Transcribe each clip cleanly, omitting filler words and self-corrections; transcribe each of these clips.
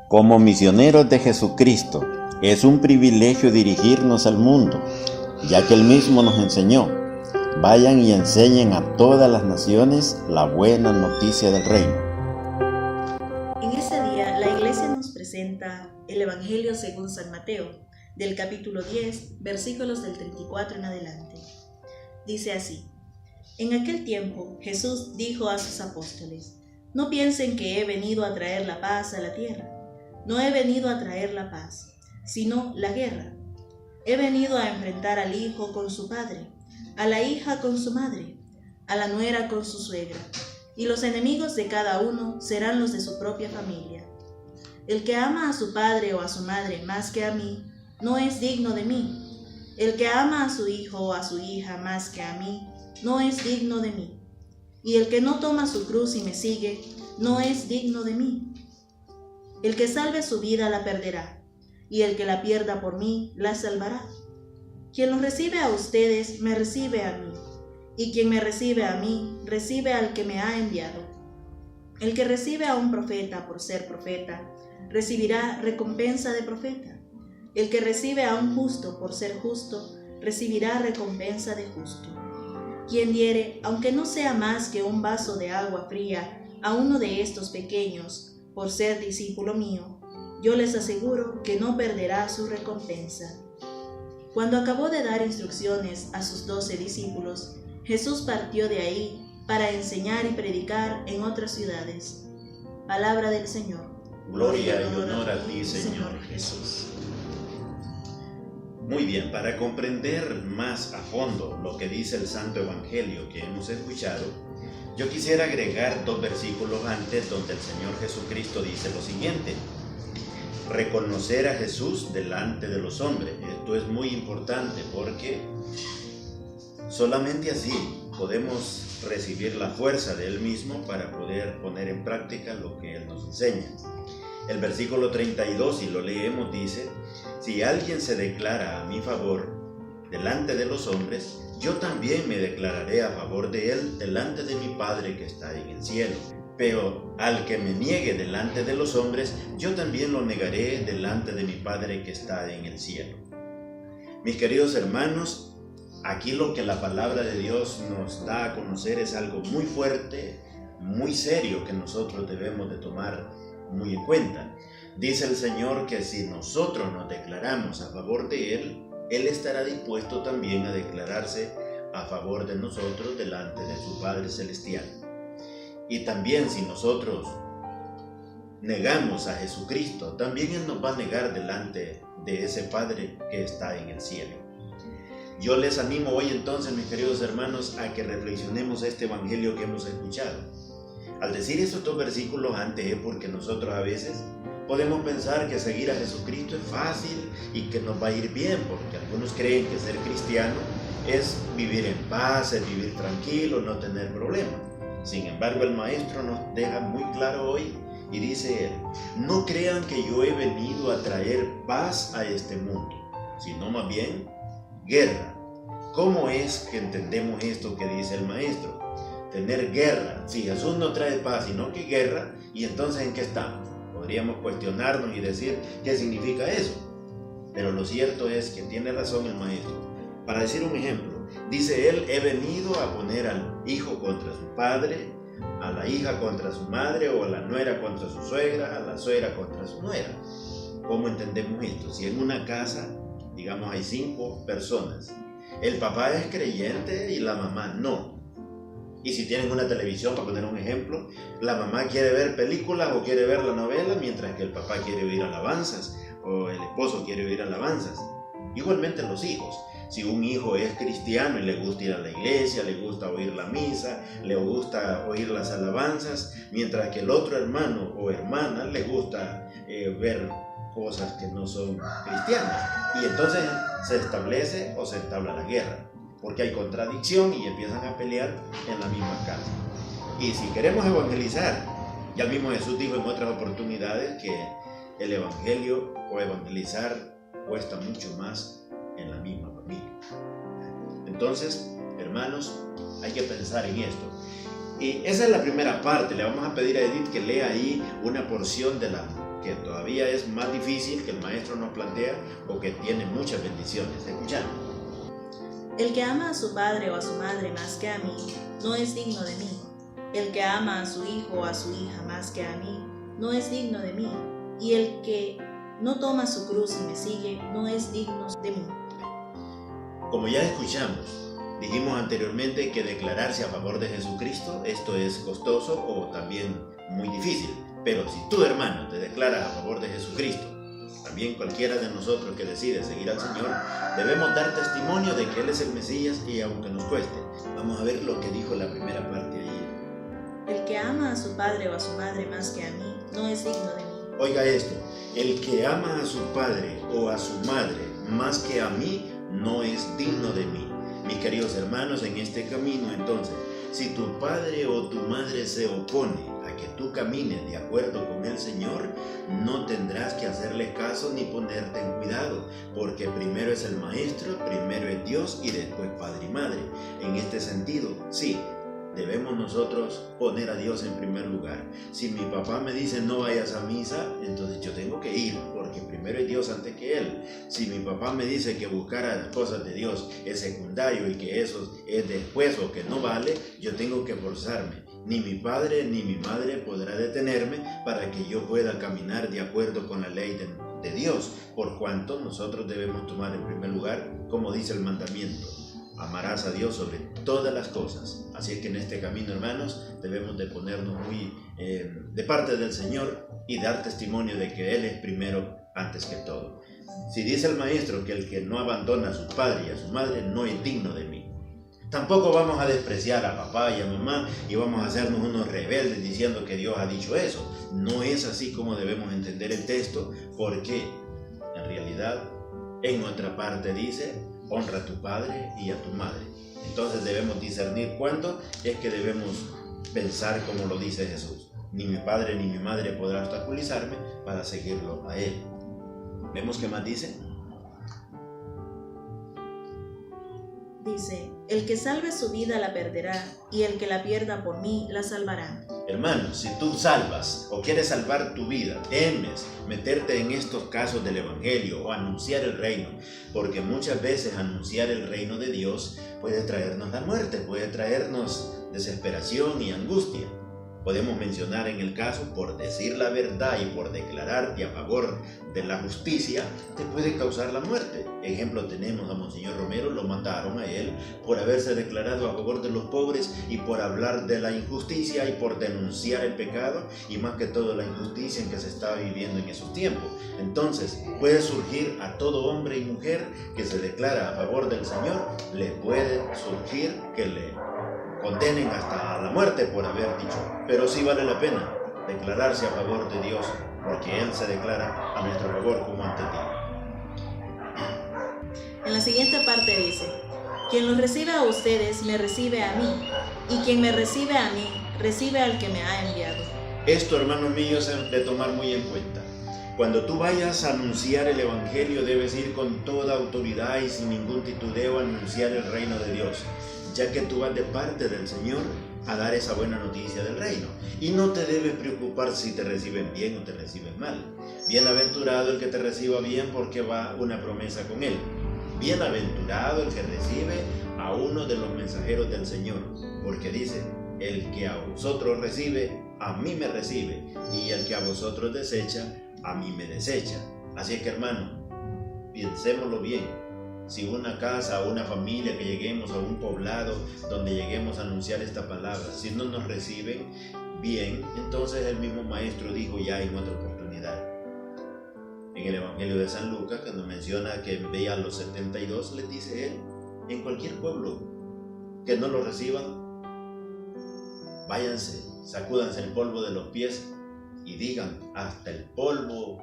Como misioneros de Jesucristo, es un privilegio dirigirnos al mundo, ya que Él mismo nos enseñó: vayan y enseñen a todas las naciones la buena noticia del reino. En este día, la Iglesia nos presenta el Evangelio según San Mateo, del capítulo 10, versículos del 34 en adelante. Dice así: En aquel tiempo, Jesús dijo a sus apóstoles: No piensen que he venido a traer la paz a la tierra. No he venido a traer la paz, sino la guerra. He venido a enfrentar al hijo con su padre, a la hija con su madre, a la nuera con su suegra, y los enemigos de cada uno serán los de su propia familia. El que ama a su padre o a su madre más que a mí, no es digno de mí. El que ama a su hijo o a su hija más que a mí, no es digno de mí. Y el que no toma su cruz y me sigue, no es digno de mí. El que salve su vida la perderá, y el que la pierda por mí la salvará. Quien los recibe a ustedes, me recibe a mí, y quien me recibe a mí, recibe al que me ha enviado. El que recibe a un profeta por ser profeta, recibirá recompensa de profeta. El que recibe a un justo por ser justo, recibirá recompensa de justo. Quien diere, aunque no sea más que un vaso de agua fría, a uno de estos pequeños, por ser discípulo mío, yo les aseguro que no perderá su recompensa. Cuando acabó de dar instrucciones a sus 12 discípulos, Jesús partió de ahí para enseñar y predicar en otras ciudades. Palabra del Señor. Gloria y honor a ti, Señor Jesús. Muy bien, para comprender más a fondo lo que dice el Santo Evangelio que hemos escuchado, yo quisiera agregar 2 versículos antes donde el Señor Jesucristo dice lo siguiente: reconocer a Jesús delante de los hombres. Esto es muy importante porque solamente así podemos recibir la fuerza de Él mismo para poder poner en práctica lo que Él nos enseña. El versículo 32, si lo leemos, dice: si alguien se declara a mi favor delante de los hombres, yo también me declararé a favor de él delante de mi Padre que está en el cielo. Pero al que me niegue delante de los hombres, yo también lo negaré delante de mi Padre que está en el cielo. Mis queridos hermanos, aquí lo que la palabra de Dios nos da a conocer es algo muy fuerte, muy serio, que nosotros debemos de tomar muy en cuenta. Dice el Señor que si nosotros nos declaramos a favor de Él, Él estará dispuesto también a declararse a favor de nosotros delante de su Padre Celestial. Y también si nosotros negamos a Jesucristo, también Él nos va a negar delante de ese Padre que está en el cielo. Yo les animo hoy entonces, mis queridos hermanos, a que reflexionemos este evangelio que hemos escuchado. Al decir estos 2 versículos antes es porque nosotros a veces podemos pensar que seguir a Jesucristo es fácil y que nos va a ir bien, porque algunos creen que ser cristiano es vivir en paz, es vivir tranquilo, no tener problemas. Sin embargo, el Maestro nos deja muy claro hoy y dice Él: no crean que yo he venido a traer paz a este mundo, sino más bien guerra. ¿Cómo es que entendemos esto que dice el Maestro? Tener guerra. Si Jesús no trae paz, sino que guerra, ¿y entonces en qué estamos? Podríamos cuestionarnos y decir qué significa eso. Pero lo cierto es que tiene razón el Maestro. Para decir un ejemplo, dice Él: he venido a poner al hijo contra su padre, a la hija contra su madre, o a la nuera contra su suegra, a la suegra contra su nuera. ¿Cómo entendemos esto? Si en una casa, digamos, hay 5 personas, el papá es creyente y la mamá no. Y si tienen una televisión, para poner un ejemplo, la mamá quiere ver películas o quiere ver la novela, mientras que el papá quiere oír alabanzas, o el esposo quiere oír alabanzas. Igualmente los hijos. Si un hijo es cristiano y le gusta ir a la iglesia, le gusta oír la misa, le gusta oír las alabanzas, mientras que el otro hermano o hermana le gusta ver cosas que no son cristianas. Y entonces se establece o se entabla la guerra, porque hay contradicción y empiezan a pelear en la misma casa. Y si queremos evangelizar, ya el mismo Jesús dijo en otras oportunidades que el evangelio o evangelizar cuesta mucho más en la misma familia. Entonces, hermanos, hay que pensar en esto. Y esa es la primera parte. Le vamos a pedir a Edith que lea ahí una porción de la que todavía es más difícil, que el maestro nos plantea, o que tiene muchas bendiciones. Escuchamos. El que ama a su padre o a su madre más que a mí, no es digno de mí. El que ama a su hijo o a su hija más que a mí, no es digno de mí. Y el que no toma su cruz y me sigue, no es digno de mí. Como ya escuchamos, dijimos anteriormente que declararse a favor de Jesucristo, esto es costoso o también muy difícil. Pero si tú, hermano, te declaras a favor de Jesucristo, también cualquiera de nosotros que decide seguir al Señor, debemos dar testimonio de que Él es el Mesías, y aunque nos cueste. Vamos a ver lo que dijo la primera parte ahí. El que ama a su padre o a su madre más que a mí, no es digno de mí. Oiga esto, el que ama a su padre o a su madre más que a mí, no es digno de mí. Mis queridos hermanos, en este camino, entonces, si tu padre o tu madre se opone a que tú camines de acuerdo con el Señor, no tendrás que hacerle caso ni ponerte en cuidado, porque primero es el maestro, primero es Dios y después padre y madre. En este sentido, sí, debemos nosotros poner a Dios en primer lugar. Si mi papá me dice no vayas a misa, entonces yo tengo que ir, porque primero es Dios antes que Él. Si mi papá me dice que buscar las cosas de Dios es secundario y que eso es después o que no vale, yo tengo que forzarme. Ni mi padre ni mi madre podrá detenerme para que yo pueda caminar de acuerdo con la ley de Dios, por cuanto nosotros debemos tomar en primer lugar, como dice el mandamiento, amarás a Dios sobre todas las cosas. Así es que en este camino, hermanos, debemos de ponernos muy de parte del Señor y dar testimonio de que Él es primero antes que todo. Si dice el maestro que el que no abandona a su padre y a su madre no es digno de mí, tampoco vamos a despreciar a papá y a mamá y vamos a hacernos unos rebeldes diciendo que Dios ha dicho eso. No es así como debemos entender el texto, porque en realidad en otra parte dice: honra a tu padre y a tu madre. Entonces debemos discernir cuándo es que debemos pensar como lo dice Jesús. Ni mi padre ni mi madre podrá obstaculizarme para seguirlo a Él. ¿Vemos qué más dice? Dice: el que salve su vida la perderá, y el que la pierda por mí la salvará. Hermano, si tú salvas o quieres salvar tu vida, temes meterte en estos casos del Evangelio o anunciar el reino, porque muchas veces anunciar el reino de Dios puede traernos la muerte, puede traernos desesperación y angustia. Podemos mencionar en el caso, por decir la verdad y por declararte a favor de la justicia, te puede causar la muerte. Ejemplo tenemos a Monseñor Romero, lo mataron a él por haberse declarado a favor de los pobres y por hablar de la injusticia y por denunciar el pecado y más que todo la injusticia en que se estaba viviendo en esos tiempos. Entonces puede surgir a todo hombre y mujer que se declara a favor del Señor, le puede surgir que le condenen hasta la muerte por haber dicho, pero sí vale la pena declararse a favor de Dios, porque Él se declara a nuestro favor como ante ti. En la siguiente parte dice: quien los recibe a ustedes me recibe a mí, y quien me recibe a mí recibe al que me ha enviado. Esto, hermanos míos, es de tomar muy en cuenta. Cuando tú vayas a anunciar el Evangelio, debes ir con toda autoridad y sin ningún titubeo a anunciar el reino de Dios, ya que tú vas de parte del Señor a dar esa buena noticia del reino. Y no te debes preocupar si te reciben bien o te reciben mal. Bienaventurado el que te reciba bien, porque va una promesa con él. Bienaventurado el que recibe a uno de los mensajeros del Señor, porque dice: el que a vosotros recibe, a mí me recibe, y el que a vosotros desecha, a mí me desecha. Así es que, hermano, pensémoslo bien. Si una casa o una familia que lleguemos a un poblado donde lleguemos a anunciar esta palabra, si no nos reciben bien, entonces el mismo maestro dijo ya en otra oportunidad. En el Evangelio de San Lucas, cuando menciona que envía a los 72, les dice él: en cualquier pueblo que no lo reciban, váyanse, sacúdanse el polvo de los pies y digan: hasta el polvo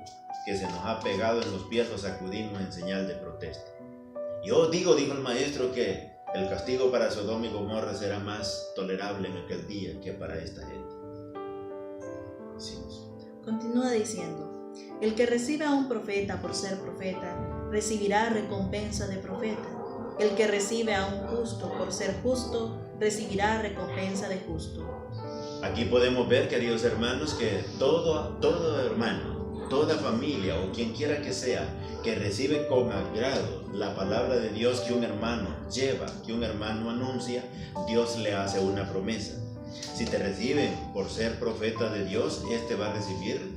que se nos ha pegado en los pies lo sacudimos en señal de protesta. Yo digo el maestro, que el castigo para Sodoma y Gomorra será más tolerable en aquel día que para esta gente. Sí. Continúa diciendo: el que recibe a un profeta por ser profeta, recibirá recompensa de profeta. El que recibe a un justo por ser justo, recibirá recompensa de justo. Aquí podemos ver, queridos hermanos, que todo hermano toda familia o quien quiera que sea, que recibe con agrado la palabra de Dios que un hermano lleva, que un hermano anuncia, Dios le hace una promesa. Si te reciben por ser profeta de Dios, va a recibir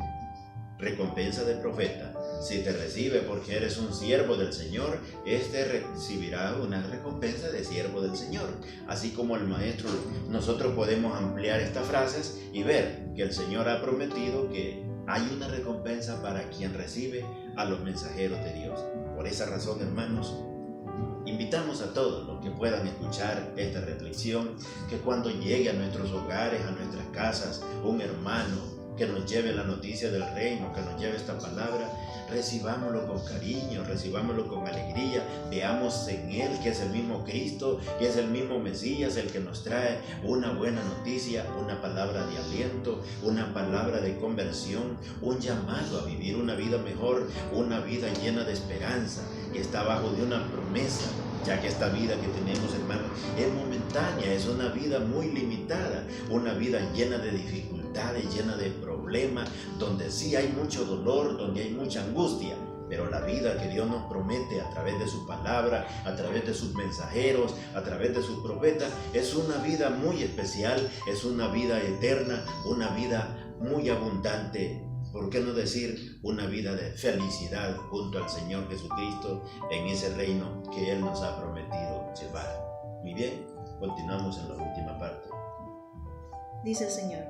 recompensa de profeta. Si te recibe porque eres un siervo del Señor, recibirá una recompensa de siervo del Señor. Así como el maestro, nosotros podemos ampliar estas frases y ver que el Señor ha prometido que hay una recompensa para quien recibe a los mensajeros de Dios. Por esa razón, hermanos, invitamos a todos los que puedan escuchar esta reflexión, que cuando llegue a nuestros hogares, a nuestras casas, un hermano que nos lleve la noticia del reino, que nos lleve esta palabra, recibámoslo con cariño, recibámoslo con alegría, veamos en Él que es el mismo Cristo, que es el mismo Mesías, el que nos trae una buena noticia, una palabra de aliento, una palabra de conversión, un llamado a vivir una vida mejor, una vida llena de esperanza, que está bajo de una promesa, ya que esta vida que tenemos, hermanos, es momentánea, es una vida muy limitada, una vida llena de dificultades, llena de problemas, donde sí hay mucho dolor, donde hay mucha angustia, pero la vida que Dios nos promete a través de su palabra, a través de sus mensajeros, a través de sus profetas, es una vida muy especial, es una vida eterna, una vida muy abundante. ¿Por qué no decir una vida de felicidad junto al Señor Jesucristo en ese reino que Él nos ha prometido llevar? Muy bien, continuamos en la última parte. Dice el Señor: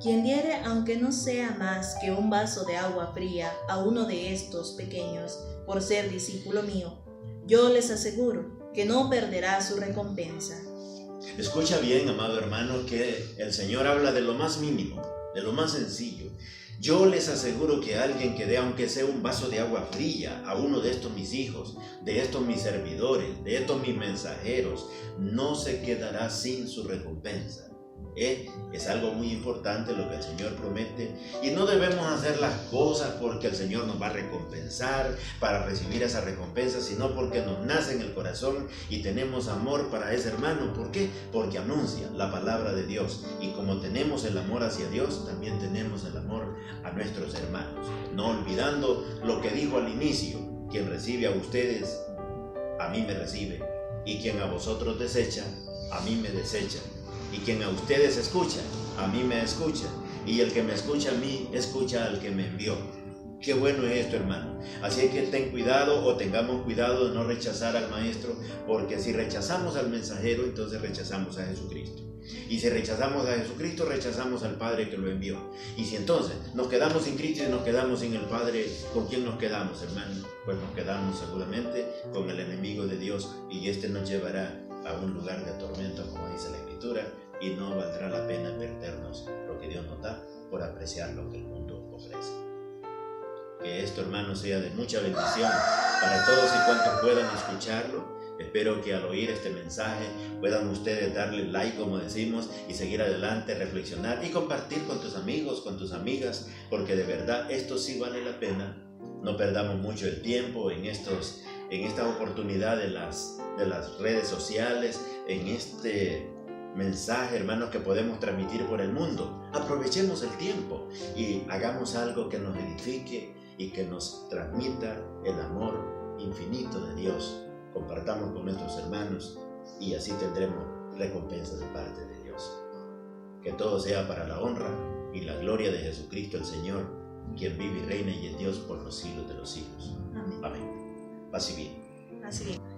quien diere, aunque no sea más que un vaso de agua fría, a uno de estos pequeños, por ser discípulo mío, yo les aseguro que no perderá su recompensa. Escucha bien, amado hermano, que el Señor habla de lo más mínimo, de lo más sencillo. Yo les aseguro que alguien que dé, aunque sea un vaso de agua fría, a uno de estos mis hijos, de estos mis servidores, de estos mis mensajeros, no se quedará sin su recompensa. Es algo muy importante lo que el Señor promete, y no debemos hacer las cosas porque el Señor nos va a recompensar para recibir esa recompensa, sino porque nos nace en el corazón y tenemos amor para ese hermano. ¿Por qué? Porque anuncia la palabra de Dios, y como tenemos el amor hacia Dios, también tenemos el amor a nuestros hermanos, no olvidando lo que dijo al inicio: quien recibe a ustedes, a mí me recibe, y quien a vosotros desecha, a mí me desecha. Y quien a ustedes escucha, a mí me escucha. Y el que me escucha a mí, escucha al que me envió. Qué bueno es esto, hermano. Así es que ten cuidado, o tengamos cuidado de no rechazar al Maestro, porque si rechazamos al mensajero, entonces rechazamos a Jesucristo. Y si rechazamos a Jesucristo, rechazamos al Padre que lo envió. Y si entonces nos quedamos sin Cristo y nos quedamos sin el Padre, ¿con quién nos quedamos, hermano? Pues nos quedamos seguramente con el enemigo de Dios, y nos llevará a un lugar de tormento, como dice la Escritura, y no valdrá la pena perdernos lo que Dios nos da por apreciar lo que el mundo ofrece. Que esto, hermano, sea de mucha bendición para todos y cuantos puedan escucharlo. Espero que al oír este mensaje puedan ustedes darle like, como decimos, y seguir adelante, reflexionar y compartir con tus amigos, con tus amigas, porque de verdad esto sí vale la pena. No perdamos mucho el tiempo en esta oportunidad de las redes sociales, en este mensaje, hermanos, que podemos transmitir por el mundo. Aprovechemos el tiempo y hagamos algo que nos edifique y que nos transmita el amor infinito de Dios. Compartamos con nuestros hermanos y así tendremos recompensa de parte de Dios. Que todo sea para la honra y la gloria de Jesucristo el Señor, quien vive y reina y es Dios por los siglos de los siglos. Amén. Amén. Paz y bien. Así bien.